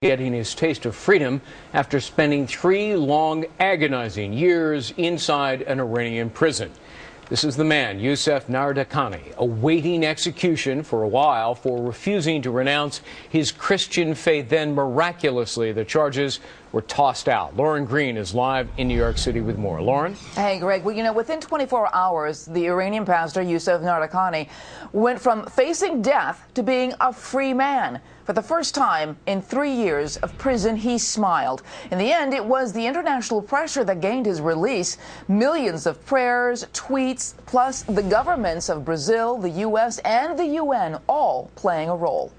getting his taste of freedom after spending 3 long, agonizing years inside an Iranian prison. This is the man, Youcef Khani, awaiting execution for a while for refusing to renounce his Christian faith. Then, miraculously, the charges were tossed out. Lauren Green is live in New York City with more. Lauren? Hey, Greg. Well, you know, within 24 hours, the Iranian pastor, Youcef Khani, went from facing death to being a free man. For the first time in 3 years of prison, he smiled. In the end, it was the international pressure that gained his release. Millions of prayers, tweets, plus the governments of Brazil, the U.S., and the UN all playing a role.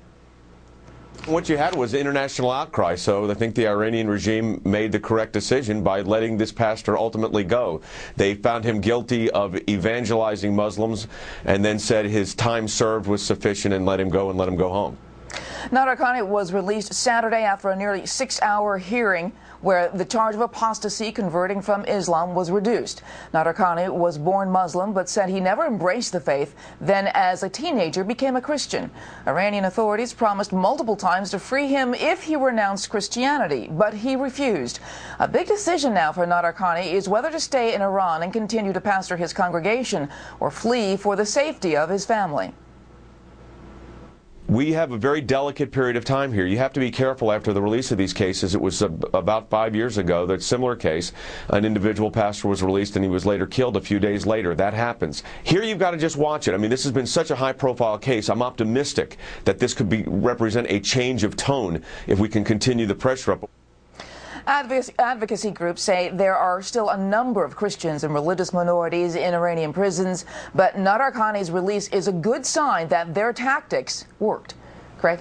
What you had was international outcry, so I think the Iranian regime made the correct decision by letting this pastor ultimately go. They found him guilty of evangelizing Muslims and then said his time served was sufficient and let him go and let him go home. Khani was released Saturday after a nearly 6-hour hearing where the charge of apostasy, converting from Islam, was reduced. Khani was born Muslim but said he never embraced the faith, then as a teenager became a Christian. Iranian authorities promised multiple times to free him if he renounced Christianity, but he refused. A big decision now for Khani is whether to stay in Iran and continue to pastor his congregation or flee for the safety of his family. We have a very delicate period of time here. You have to be careful after the release of these cases. It was about 5 years ago, that similar case, an individual pastor was released and he was later killed a few days later. That happens. Here you've got to just watch it. I mean, this has been such a high-profile case. I'm optimistic that this could represent a change of tone if we can continue the pressure up. Advocacy groups say there are still a number of Christians and religious minorities in Iranian prisons, but Khani's release is a good sign that their tactics worked. Craig?